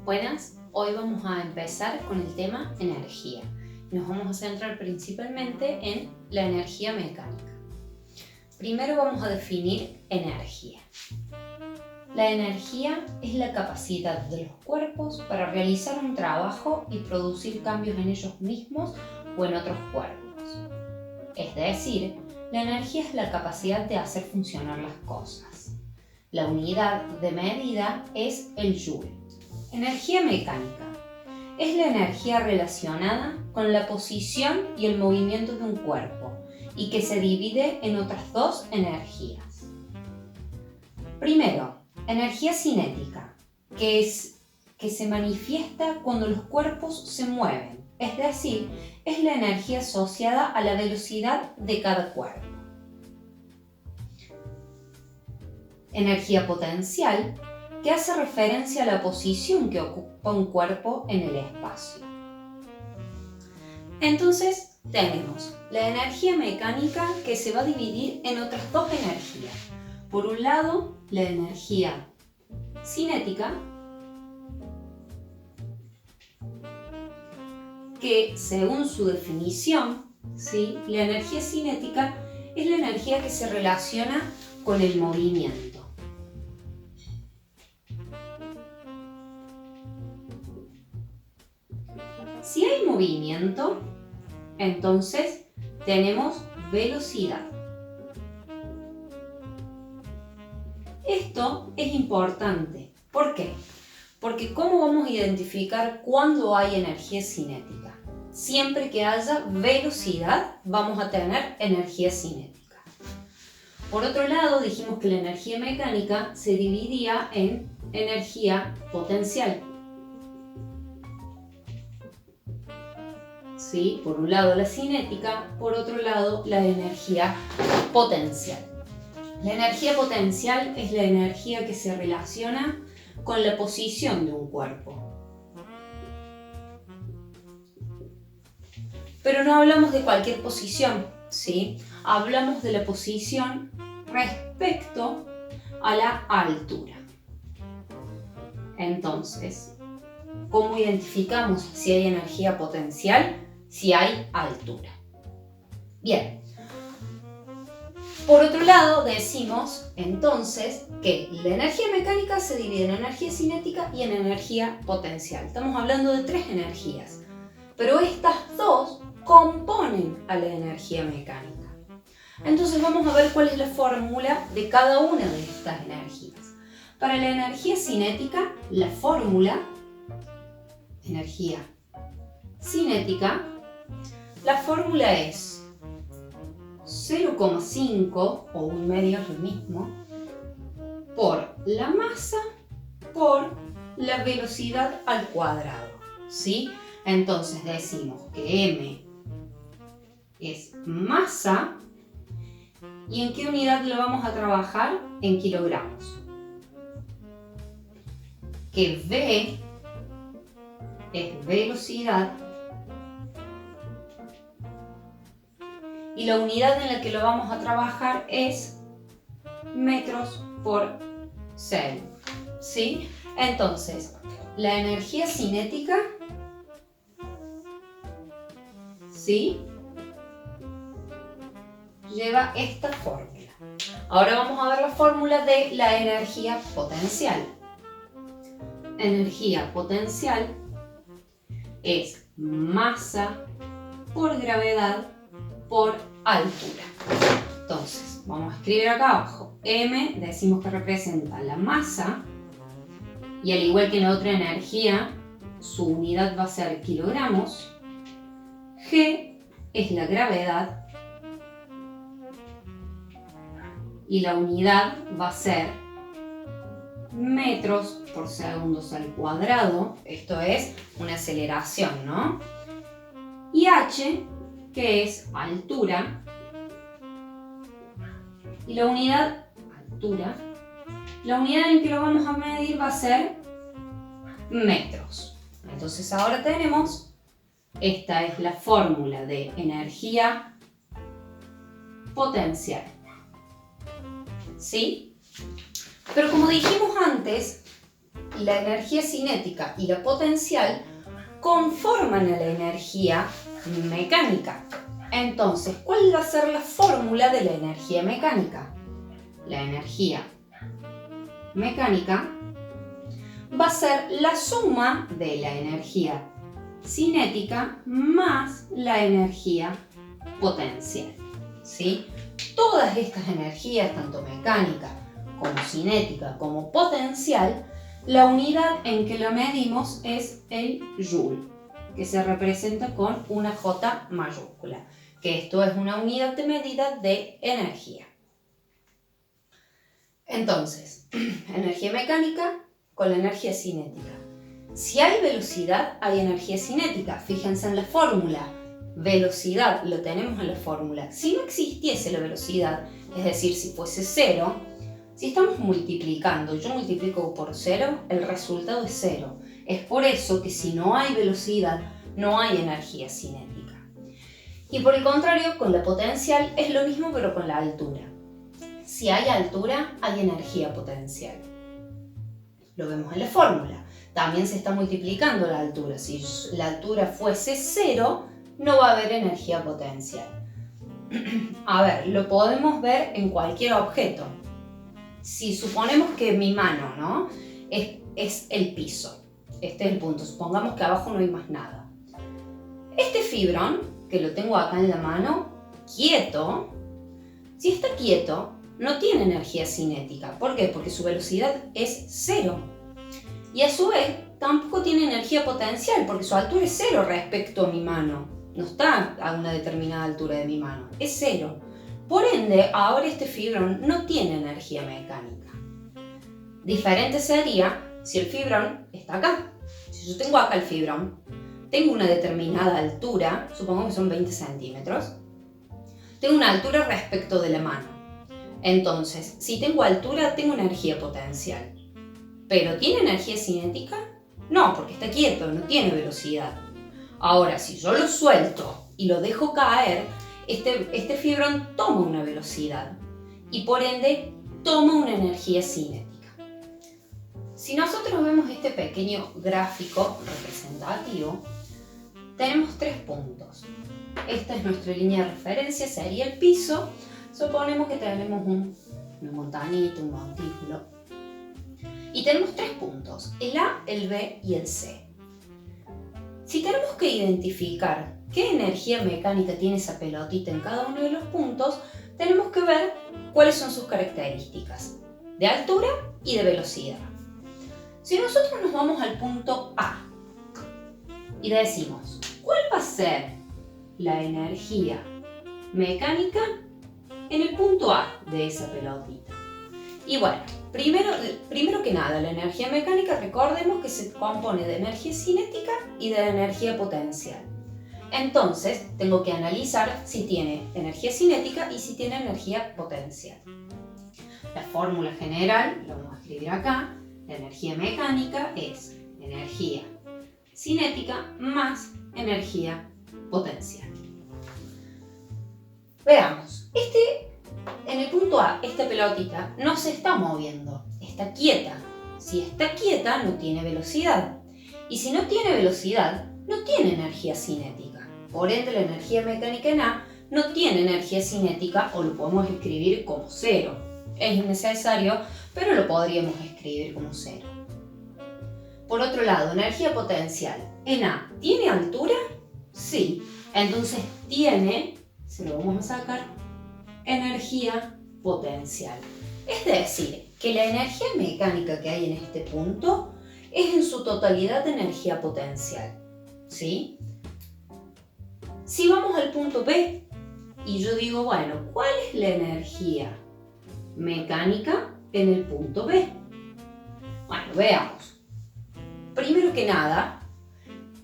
Buenas, hoy vamos a empezar con el tema energía. Nos vamos a centrar principalmente en la energía mecánica. Primero vamos a definir energía. La energía es la capacidad de los cuerpos para realizar un trabajo y producir cambios en ellos mismos o en otros cuerpos. Es decir, la energía es la capacidad de hacer funcionar las cosas. La unidad de medida es el joule. Energía mecánica es la energía relacionada con la posición y el movimiento de un cuerpo y que se divide en otras dos energías. Primero, energía cinética, que se manifiesta cuando los cuerpos se mueven, es decir, es la energía asociada a la velocidad de cada cuerpo. Energía potencial, que hace referencia a la posición que ocupa un cuerpo en el espacio. Entonces, tenemos la energía mecánica que se va a dividir en otras dos energías. Por un lado, la energía cinética, que según su definición, ¿sí? La energía cinética es la energía que se relaciona con el movimiento. Si hay movimiento, entonces tenemos velocidad. Esto es importante. ¿Por qué? Porque ¿cómo vamos a identificar cuándo hay energía cinética? Siempre que haya velocidad, vamos a tener energía cinética. Por otro lado, dijimos que la energía mecánica se dividía en energía potencial. ¿Sí? Por un lado la cinética, por otro lado la energía potencial. La energía potencial es la energía que se relaciona con la posición de un cuerpo. Pero no hablamos de cualquier posición, ¿sí? Hablamos de la posición respecto a la altura. Entonces, ¿cómo identificamos si hay energía potencial? Si hay altura. Bien. Por otro lado, decimos entonces que la energía mecánica se divide en energía cinética y en energía potencial. Estamos hablando de tres energías, pero estas dos componen a la energía mecánica. Entonces vamos a ver cuál es la fórmula de cada una de estas energías. Para la energía cinética, la fórmula, energía cinética, la fórmula es 0,5 o un medio es lo mismo por la masa por la velocidad al cuadrado, ¿sí? Entonces decimos que m es masa y ¿en qué unidad lo vamos a trabajar? En kilogramos. Que v es velocidad y la unidad en la que lo vamos a trabajar es metros por segundo, ¿sí? Entonces, la energía cinética, ¿sí? Lleva esta fórmula. Ahora vamos a ver la fórmula de la energía potencial. Energía potencial es masa por gravedad por altura. Entonces, vamos a escribir acá abajo. M decimos que representa la masa y al igual que en la otra energía, su unidad va a ser kilogramos. G es la gravedad y la unidad va a ser metros por segundos al cuadrado. Esto es una aceleración, ¿no? Y H, que es altura, y la unidad altura, la unidad en que lo vamos a medir va a ser metros. Entonces ahora tenemos, esta es la fórmula de energía potencial, ¿sí? Pero como dijimos antes, la energía cinética y la potencial conforman a la energía mecánica. Entonces, ¿cuál va a ser la fórmula de la energía mecánica? La energía mecánica va a ser la suma de la energía cinética más la energía potencial, ¿sí? Todas estas energías, tanto mecánica como cinética como potencial, la unidad en que la medimos es el joule, que se representa con una J mayúscula, que esto es una unidad de medida de energía. Entonces, energía mecánica con la energía cinética. Si hay velocidad, hay energía cinética. Fíjense en la fórmula. Velocidad lo tenemos en la fórmula. Si no existiese la velocidad, es decir, si fuese cero, si estamos multiplicando, yo multiplico por cero, el resultado es cero. Es por eso que si no hay velocidad, no hay energía cinética. Y por el contrario, con la potencial es lo mismo, pero con la altura. Si hay altura, hay energía potencial. Lo vemos en la fórmula. También se está multiplicando la altura. Si la altura fuese cero, no va a haber energía potencial. A ver, lo podemos ver en cualquier objeto. Si suponemos que mi mano, ¿no?, es el piso. Este es el punto. Supongamos que abajo no hay más nada. Este fibrón, que lo tengo acá en la mano, quieto, si está quieto, no tiene energía cinética. ¿Por qué? Porque su velocidad es cero. Y a su vez, tampoco tiene energía potencial, porque su altura es cero respecto a mi mano. No está a una determinada altura de mi mano, es cero. Por ende, ahora este fibrón no tiene energía mecánica. Diferente sería si el fibrón está acá. Si yo tengo acá el fibrón, tengo una determinada altura, supongo que son 20 centímetros, tengo una altura respecto de la mano. Entonces, si tengo altura, tengo energía potencial. ¿Pero tiene energía cinética? No, porque está quieto, no tiene velocidad. Ahora, si yo lo suelto y lo dejo caer, este fibrón toma una velocidad y por ende toma una energía cinética. Si nosotros vemos este pequeño gráfico representativo, tenemos 3 puntos. Esta es nuestra línea de referencia, sería el piso. Suponemos que tenemos una montañita, un montículo. Y tenemos 3 puntos, el A, el B y el C. Si tenemos que identificar qué energía mecánica tiene esa pelotita en cada uno de los puntos, tenemos que ver cuáles son sus características de altura y de velocidad. Si nosotros nos vamos al punto A y decimos, ¿cuál va a ser la energía mecánica en el punto A de esa pelotita? Y bueno, primero que nada, la energía mecánica, recordemos que se compone de energía cinética y de energía potencial. Entonces, tengo que analizar si tiene energía cinética y si tiene energía potencial. La fórmula general, lo vamos a escribir acá, la energía mecánica es energía cinética más energía potencial. Veamos, en el punto A, esta pelotita no se está moviendo, está quieta. Si está quieta, no tiene velocidad. Y si no tiene velocidad, no tiene energía cinética. Por ende, la energía mecánica en A no tiene energía cinética o lo podemos escribir como cero. Es innecesario, pero lo podríamos escribir como cero. Por otro lado, energía potencial. En A, ¿tiene altura? Sí. Entonces tiene, se lo vamos a sacar, energía potencial. Es decir, que la energía mecánica que hay en este punto es en su totalidad de energía potencial. ¿Sí? Si vamos al punto B y yo digo, bueno, ¿cuál es la energía mecánica en el punto B? Bueno, veamos. Primero que nada,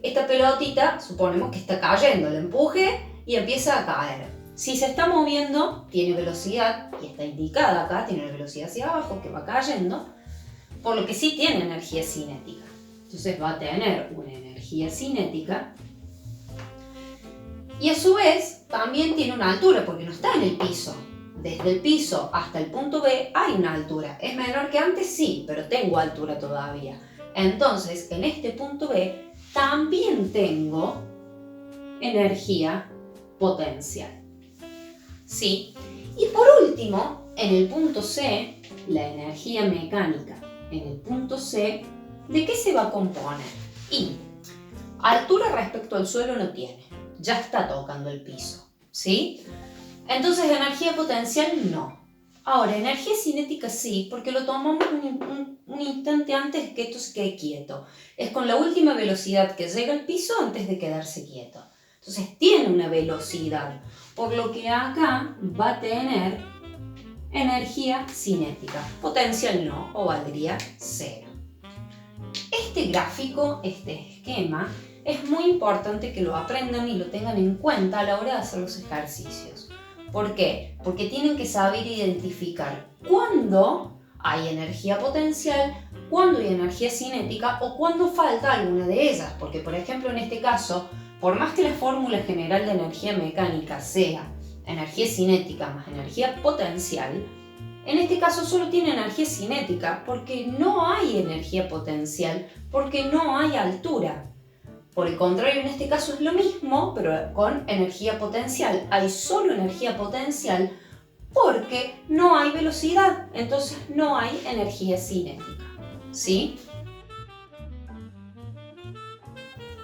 esta pelotita suponemos que está cayendo, la empuje y empieza a caer. Si se está moviendo, tiene velocidad, y está indicada acá, tiene una velocidad hacia abajo que va cayendo, por lo que sí tiene energía cinética. Entonces va a tener una energía cinética y a su vez también tiene una altura, porque no está en el piso. Desde el piso hasta el punto B hay una altura. ¿Es menor que antes? Sí, pero tengo altura todavía. Entonces, en este punto B también tengo energía potencial. ¿Sí? Y por último, en el punto C, la energía mecánica. En el punto C, ¿de qué se va a componer? Y altura respecto al suelo no tiene, ya está tocando el piso, ¿sí? Entonces energía potencial no. Ahora, energía cinética sí, porque lo tomamos un instante antes de que esto se quede quieto. Es con la última velocidad que llega al piso antes de quedarse quieto. Entonces tiene una velocidad, por lo que acá va a tener energía cinética. Potencial no, o valdría 0. Este gráfico, este esquema, es muy importante que lo aprendan y lo tengan en cuenta a la hora de hacer los ejercicios. ¿Por qué? Porque tienen que saber identificar cuándo hay energía potencial, cuándo hay energía cinética o cuándo falta alguna de ellas. Porque, por ejemplo, en este caso, por más que la fórmula general de energía mecánica sea energía cinética más energía potencial, en este caso solo tiene energía cinética porque no hay energía potencial, porque no hay altura. Por el contrario, en este caso es lo mismo, pero con energía potencial. Hay solo energía potencial porque no hay velocidad, entonces no hay energía cinética. ¿Sí?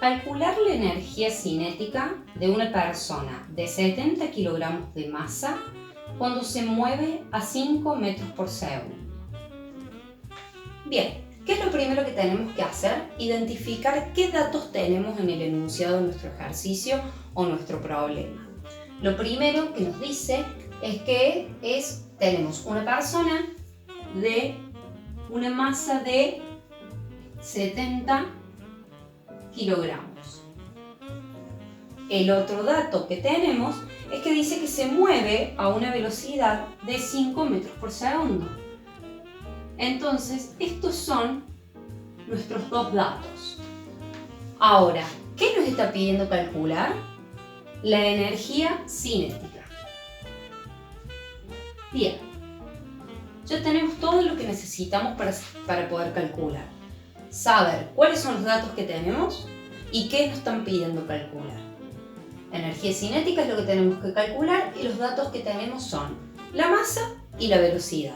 Calcular la energía cinética de una persona de 70 kilogramos de masa cuando se mueve a 5 metros por segundo. Bien, ¿qué es lo primero que tenemos que hacer? Identificar qué datos tenemos en el enunciado de nuestro ejercicio o nuestro problema. Lo primero que nos dice es que tenemos una persona de una masa de 70 kilogramos. El otro dato que tenemos es que dice que se mueve a una velocidad de 5 metros por segundo. Entonces, estos son nuestros dos datos. Ahora, ¿qué nos está pidiendo calcular? La energía cinética. Bien, ya tenemos todo lo que necesitamos para poder calcular. Saber cuáles son los datos que tenemos y qué nos están pidiendo calcular. Energía cinética es lo que tenemos que calcular y los datos que tenemos son la masa y la velocidad.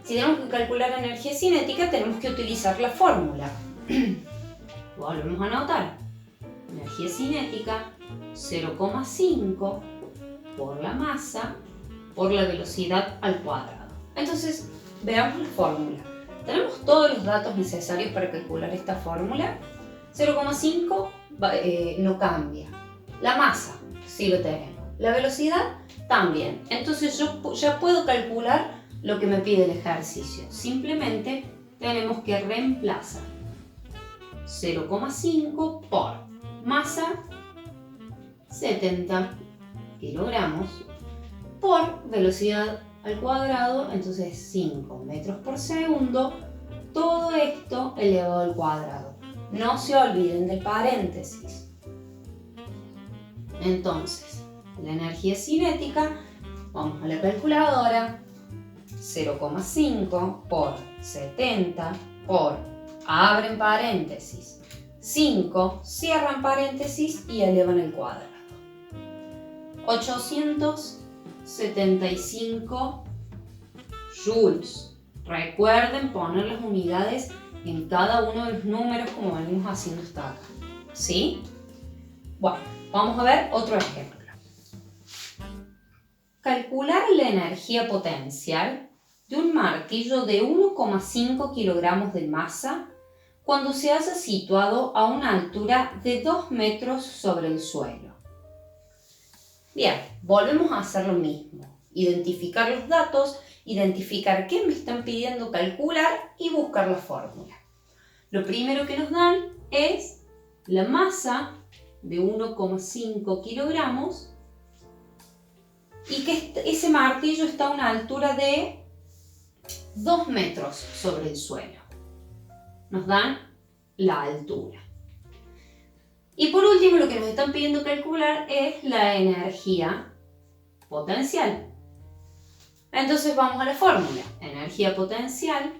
Si tenemos que calcular energía cinética, tenemos que utilizar la fórmula. Volvemos a anotar. Energía cinética 0,5 por la masa por la velocidad al cuadrado. Entonces, veamos la fórmula. Tenemos todos los datos necesarios para calcular esta fórmula. 0,5 no cambia. La masa sí lo tenemos. La velocidad también. Entonces yo ya puedo calcular lo que me pide el ejercicio. Simplemente tenemos que reemplazar 0,5 por masa 70 kilogramos por velocidad al cuadrado, entonces 5 metros por segundo, todo esto elevado al cuadrado. No se olviden del paréntesis. Entonces, la energía cinética, vamos a la calculadora, 0,5 por 70 por, abren paréntesis, 5, cierran paréntesis y elevan el cuadrado. 875 joules. Recuerden poner las unidades en cada uno de los números como venimos haciendo hasta acá. ¿Sí? Bueno, vamos a ver otro ejemplo. Calcular la energía potencial de un martillo de 1,5 kilogramos de masa cuando se haya situado a una altura de 2 metros sobre el suelo. Bien, volvemos a hacer lo mismo. Identificar los datos, identificar qué me están pidiendo calcular y buscar la fórmula. Lo primero que nos dan es la masa de 1,5 kilogramos y que ese martillo está a una altura de 2 metros sobre el suelo. Nos dan la altura. Y por último, lo que nos están pidiendo calcular es la energía potencial. Entonces vamos a la fórmula. Energía potencial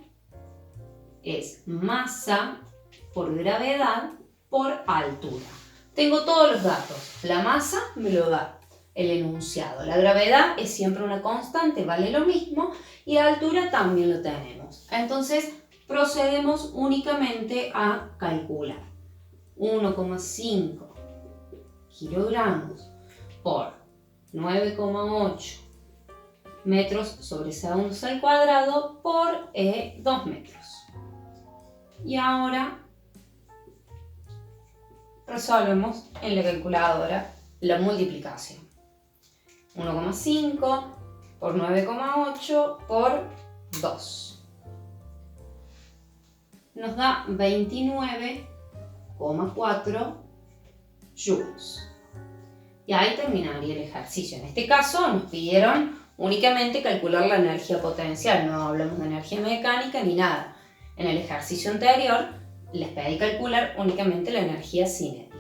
es masa por gravedad por altura. Tengo todos los datos. La masa me lo da el enunciado. La gravedad es siempre una constante, vale lo mismo. Y la altura también lo tenemos. Entonces procedemos únicamente a calcular. 1,5 kilogramos por 9,8 metros sobre segundos al cuadrado por 2 metros. Y ahora resolvemos en la calculadora la multiplicación. 1,5 por 9,8 por 2. Nos da 29,4 joules. Y ahí terminaría el ejercicio. En este caso nos pidieron únicamente calcular la energía potencial. No hablamos de energía mecánica ni nada. En el ejercicio anterior les pedí calcular únicamente la energía cinética.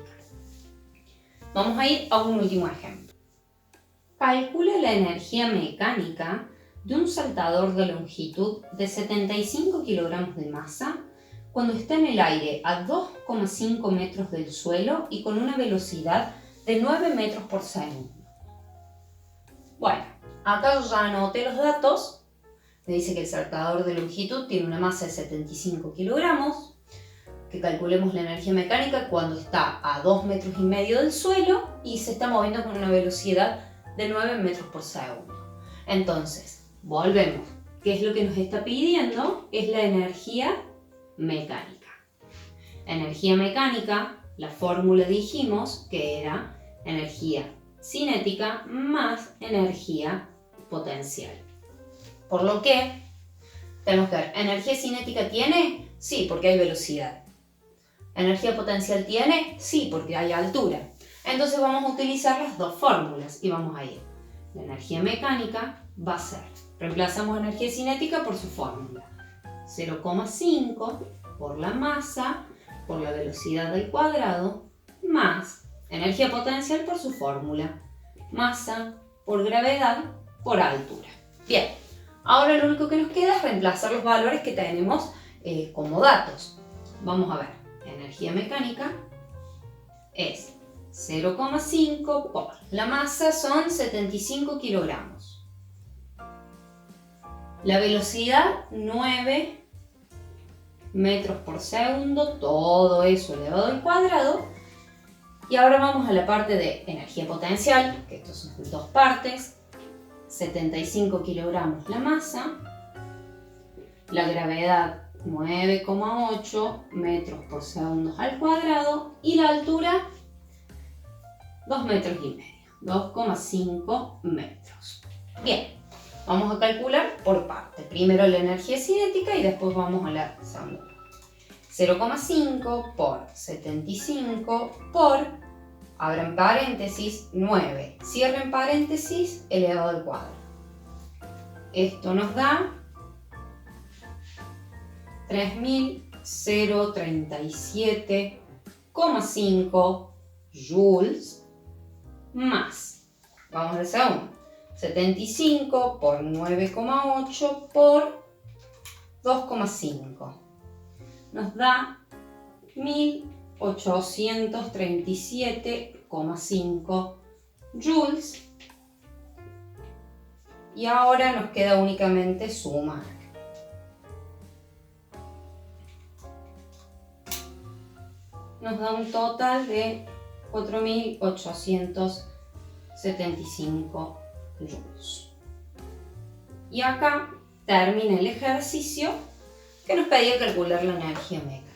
Vamos a ir a un último ejemplo. Calcula la energía mecánica de un saltador de longitud de 75 kilogramos de masa cuando está en el aire a 2,5 metros del suelo y con una velocidad de 9 metros por segundo. Bueno, acá yo ya anoté los datos. Me dice que el saltador de longitud tiene una masa de 75 kilogramos, que calculemos la energía mecánica cuando está a 2,5 metros del suelo y se está moviendo con una velocidad de 9 metros por segundo. Entonces, volvemos. ¿Qué es lo que nos está pidiendo? Es la energía mecánica. Energía mecánica, la fórmula dijimos que era energía cinética más energía potencial. Por lo que tenemos que ver, ¿energía cinética tiene? Sí, porque hay velocidad. ¿Energía potencial tiene? Sí, porque hay altura. Entonces vamos a utilizar las dos fórmulas y vamos a ir. La energía mecánica va a ser, reemplazamos energía cinética por su fórmula. 0,5 por la masa por la velocidad al cuadrado más energía potencial por su fórmula. Masa por gravedad por altura. Bien, ahora lo único que nos queda es reemplazar los valores que tenemos como datos. Vamos a ver, energía mecánica es 0,5 por la masa son 75 kilogramos. La velocidad 9 metros por segundo, todo eso elevado al cuadrado. Y ahora vamos a la parte de energía potencial, que estos son dos partes. 75 kilogramos la masa, la gravedad 9,8 metros por segundo al cuadrado y la altura 2,5 metros, 2,5 metros. Bien, vamos a calcular por parte. Primero la energía cinética y después vamos a la segunda. 0,5 por 75 por, abran paréntesis, 9, cierren paréntesis, elevado al cuadrado. Esto nos da 3.037,5 joules más, vamos al segundo, 75 por 9,8 por 2,5 nos da 1.837,5 joules. Y ahora nos queda únicamente sumar. Nos da un total de 4.875 joules. Y acá termina el ejercicio que nos pedía calcular la energía mecánica.